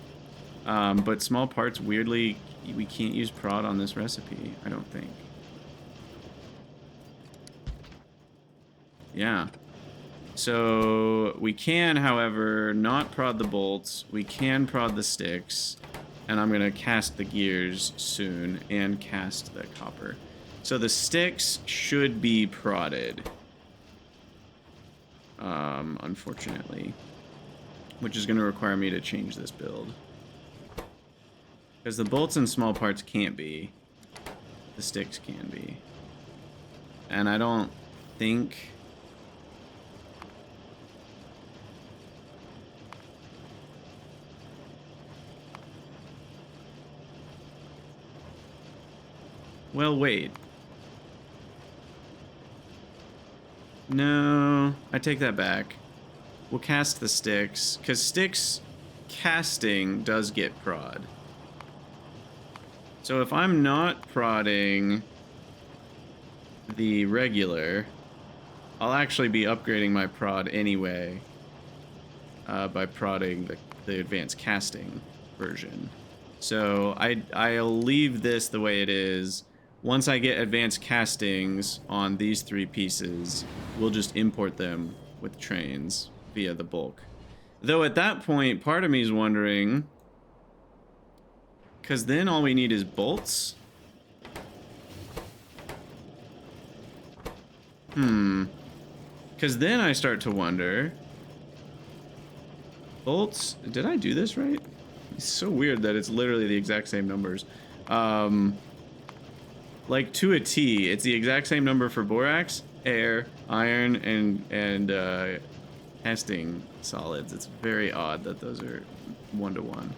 But small parts, weirdly, we can't use prod on this recipe, I don't think. Yeah. So we can, however, not prod the bolts. We can prod the sticks. And I'm going to cast the gears soon and cast the copper. So the sticks should be prodded. Unfortunately. Which is going to require me to change this build. Because the bolts and small parts can't be. The sticks can be. And I don't think... Well, wait. No, I take that back. We'll cast the sticks, because sticks casting does get prod. So if I'm not prodding the regular, I'll actually be upgrading my prod anyway by prodding the advanced casting version. So I'll leave this the way it is. Once I get advanced castings on these 3 pieces, we'll just import them with trains via the bulk. Though at that point, part of me is wondering, because then all we need is bolts? Because then I start to wonder, bolts, did I do this right? It's so weird that it's literally the exact same numbers. Like to a T, it's the exact same number for borax, air, iron, and casting solids. It's very odd that those are 1-to-1.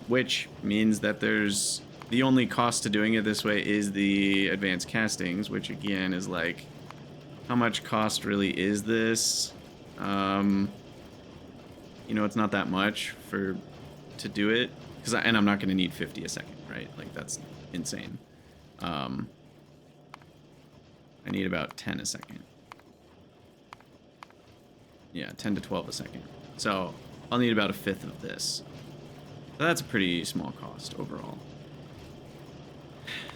Which means that there's the only cost to doing it this way is the advanced castings, which again is like, how much cost really is this? You know, it's not that much to do it, and I'm not going to need 50 a second, right? Like that's insane. I need about 10 a second. Yeah, 10 to 12 a second. So I'll need about 1/5 of this. So that's a pretty small cost overall.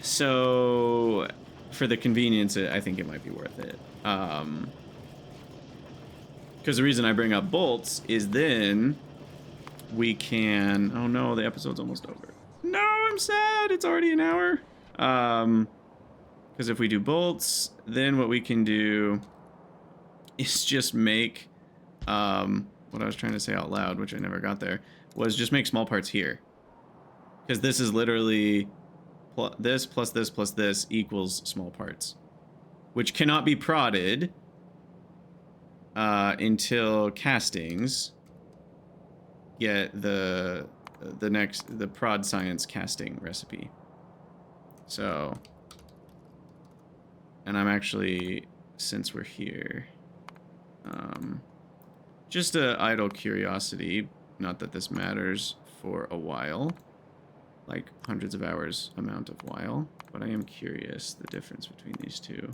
So for the convenience, I think it might be worth it. Because the reason I bring up bolts is then we can... Oh no, the episode's almost over. No, I'm sad. It's already an hour. Because if we do bolts, then what we can do is just make, what I was trying to say out loud, which I never got there, was just make small parts here. Because this is literally this plus this plus this equals small parts, which cannot be prodded until castings get the prod science casting recipe. So, and I'm actually, since we're here, just a idle curiosity, not that this matters for a while, like hundreds of hours amount of while, but I am curious the difference between these two.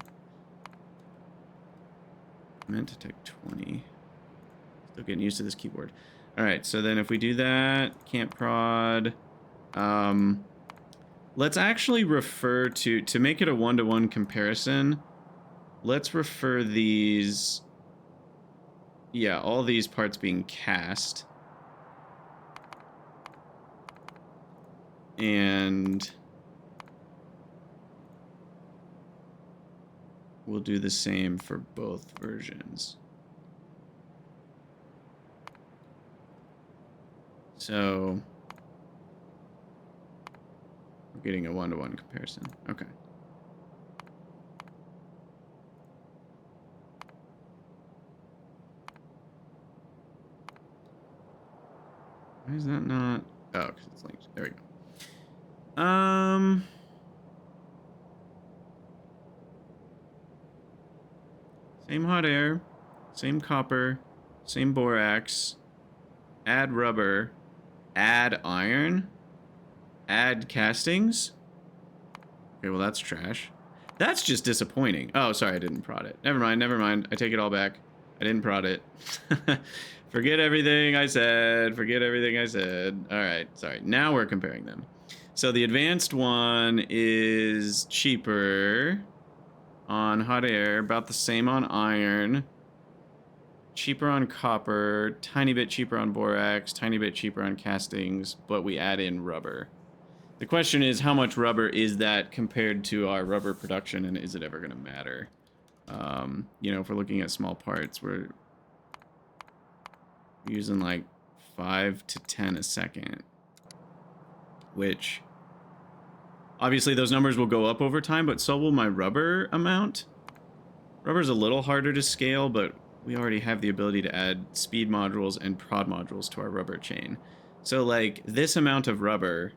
I meant to take 20. Still getting used to this keyboard. All right, so then if we do that, can't prod. Let's actually refer to make it a 1-to-1 comparison. Let's refer these yeah, all these parts being cast. And we'll do the same for both versions. So we're getting a 1-to-1 comparison. Okay. Why is that not? Oh, because it's linked. There we go. Same hot air, same copper, same borax, add rubber, add iron, add castings. Okay, well that's trash. That's just disappointing. Oh, sorry, I didn't prod it. Never mind, never mind. I take it all back. I didn't prod it. Forget everything I said. Forget everything I said. All right, sorry. Now we're comparing them. So the advanced one is cheaper on hot air, about the same on iron, cheaper on copper, tiny bit cheaper on borax, tiny bit cheaper on castings, but we add in rubber. The question is, how much rubber is that compared to our rubber production, and is it ever going to matter? You know, if we're looking at small parts, we're using like 5 to 10 a second, which obviously those numbers will go up over time, but so will my rubber amount. Rubber's a little harder to scale, but we already have the ability to add speed modules and prod modules to our rubber chain. So like this amount of rubber,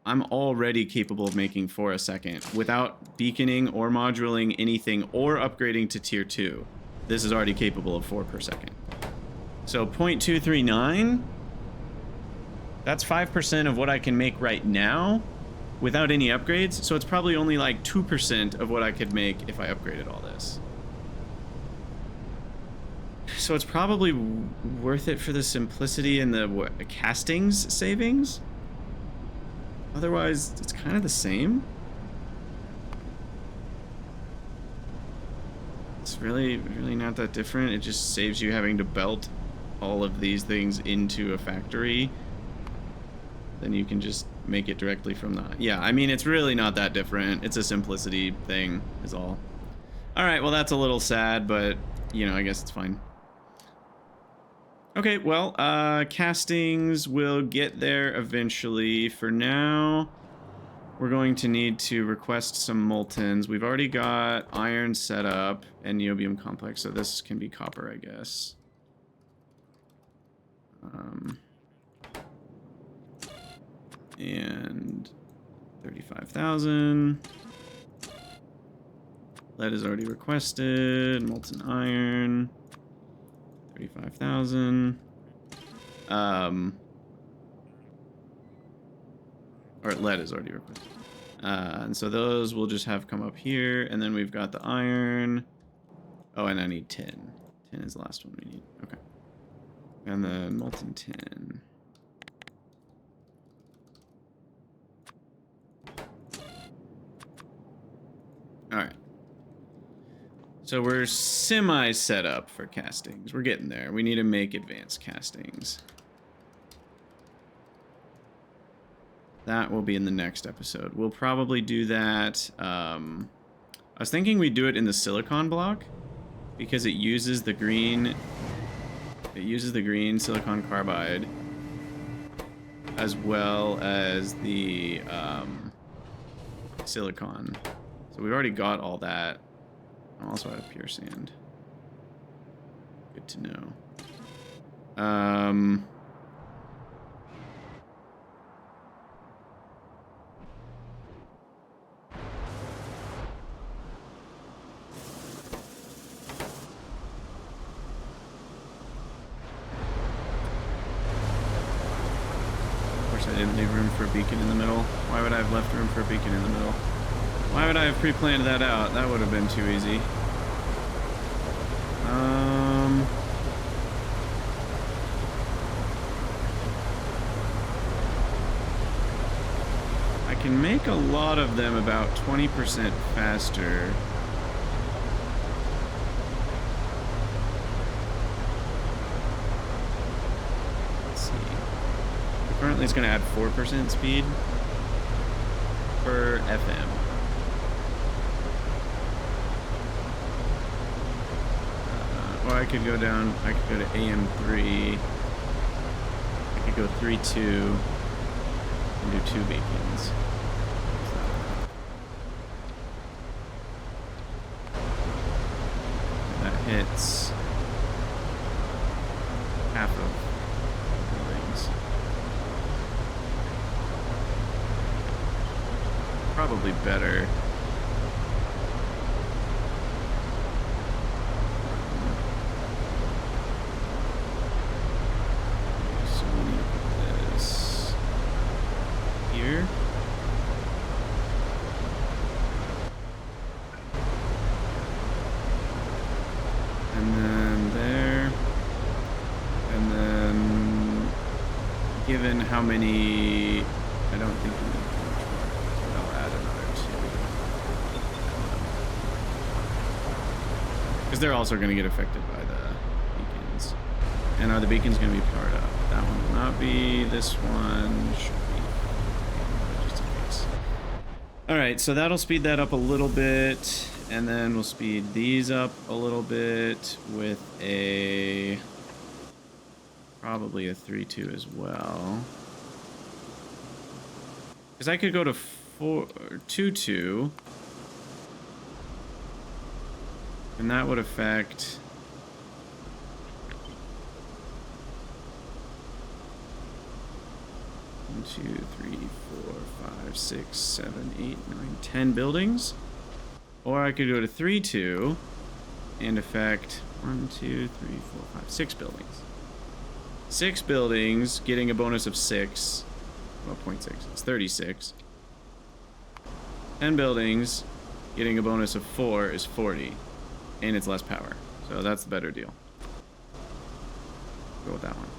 I'm already capable of making 4 a second without beaconing or moduling anything or upgrading to tier 2. This is already capable of 4 per second. So 0.239, that's 5% of what I can make right now without any upgrades. So it's probably only like 2% of what I could make if I upgraded all this. So it's probably worth it for the simplicity and the castings savings. Otherwise, it's kind of the same. It's really not that different. It just saves you having to belt all of these things into a factory. Then you can just make it directly from the... Yeah, I mean, it's really not that different. It's a simplicity thing, is all. Alright, well, that's a little sad, but, you know, I guess it's fine. Okay, well, castings will get there eventually. For now, we're going to need to request some Moltens. We've already got iron set up and niobium complex, so this can be copper, I guess. And 35,000. Lead is already requested. Molten iron. 35,000. Or lead is already requested. And so those we'll just have come up here. And then we've got the iron. Oh, and I need tin. Tin is the last one we need. Okay. And the molten tin. Alright. So we're semi set up for castings. We're getting there. We need to make advanced castings. That will be in the next episode. We'll probably do that. I was thinking we'd do it in the silicon block because it uses the green. It uses the green silicon carbide as well as the silicon. So we've already got all that. I also have pure sand. Good to know. Of course I didn't leave room for a beacon in the middle. Why would I have left room for a beacon in the middle? Why would I have pre-planned that out? That would have been too easy. I can make a lot of them about 20% faster. Apparently it's going to add 4% speed per FM. Or I could go down, I could go to AM3. I could go 3.2 and do 2 beacons. That hits half of buildings. Probably better. So we need to put this here. And then there. And then, given how many, I don't think we need too much more. So I'll add another 2. Because they're also going to get affected by the beacons. And are the beacons going to be powered up? That one will not be. This one should be. Just in case. Alright, so that'll speed that up a little bit. And then we'll speed these up a little bit with a... probably a 3.2 as well. Because I could go to 2.2. And that would affect... 1, 2, 3, 4, 5, 6, 7, 8, 9, 10 buildings. Or I could go to 3.2 and affect 1, 2, 3, 4, 5, 6 buildings. 6 buildings, getting a bonus of 6. Well, 0.6. It's 36. 10 buildings, getting a bonus of 4 is 40. And it's less power. So that's the better deal. Go with that one.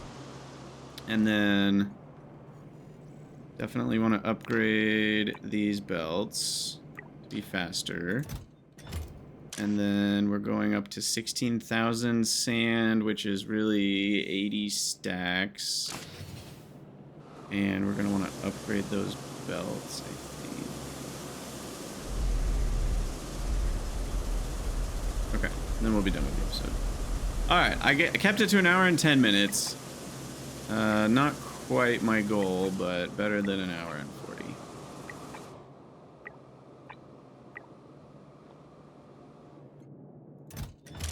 And then... definitely want to upgrade these belts to be faster. And then we're going up to 16,000 sand, which is really 80 stacks. And we're going to want to upgrade those belts, I think. Okay, then we'll be done with the episode. Alright, I kept it to 1 hour and 10 minutes. Not quite my goal, but better than 1 hour and 40.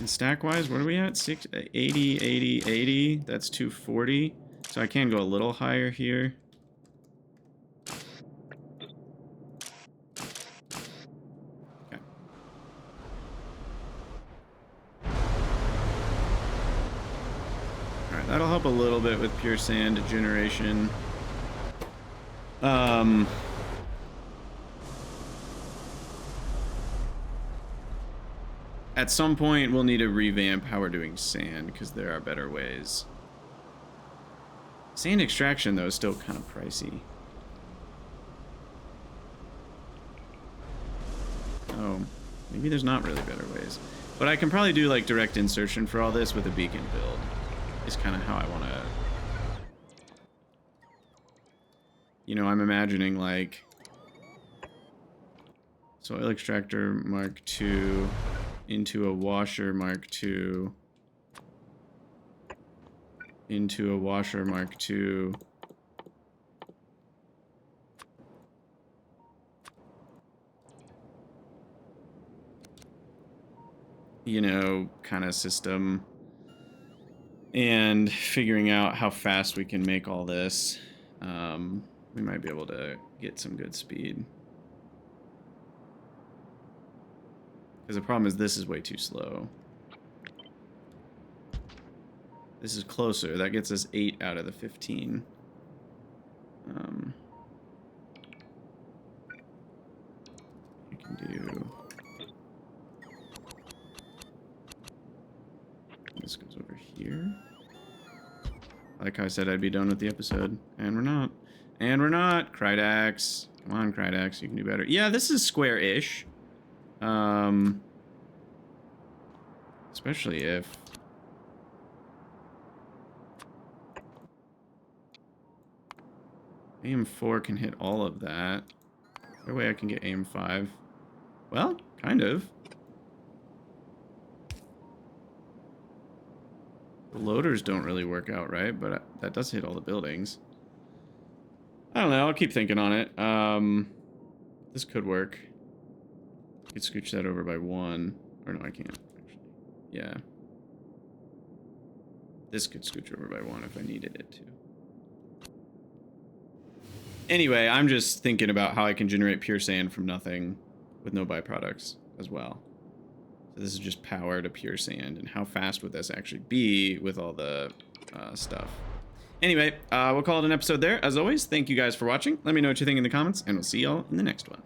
And stack-wise, what are we at? 80, 80, 80. That's 240. So I can go a little higher here. Okay. Alright, that'll help a little bit with pure sand generation. At some point, we'll need to revamp how we're doing sand, because there are better ways. Sand extraction, though, is still kind of pricey. Oh, maybe there's not really better ways. But I can probably do, like, direct insertion for all this with a beacon build. Is kind of how I want to... You know, I'm imagining, like... soil extractor Mark II... into a washer Mark II, into a washer Mark II, you know, kind of system, and figuring out how fast we can make all this. We might be able to get some good speed. Because the problem is this is way too slow. This is closer. That gets us 8 out of the 15. You can do... this goes over here. Like how I said I'd be done with the episode. And we're not. And we're not! Krydax. Come on, Krydax. You can do better. Yeah, this is square-ish. Especially if... AM4 can hit all of that. Is there a way I can get AM5? Well, kind of. The loaders don't really work out right, but that does hit all the buildings. I don't know. I'll keep thinking on it. This could work. I could scooch that over by 1. Or no, I can't, actually. Yeah. This could scooch over by 1 if I needed it to. Anyway, I'm just thinking about how I can generate pure sand from nothing with no byproducts as well. So this is just power to pure sand, and how fast would this actually be with all the stuff? Anyway, we'll call it an episode there. As always, thank you guys for watching. Let me know what you think in the comments, and we'll see y'all in the next one.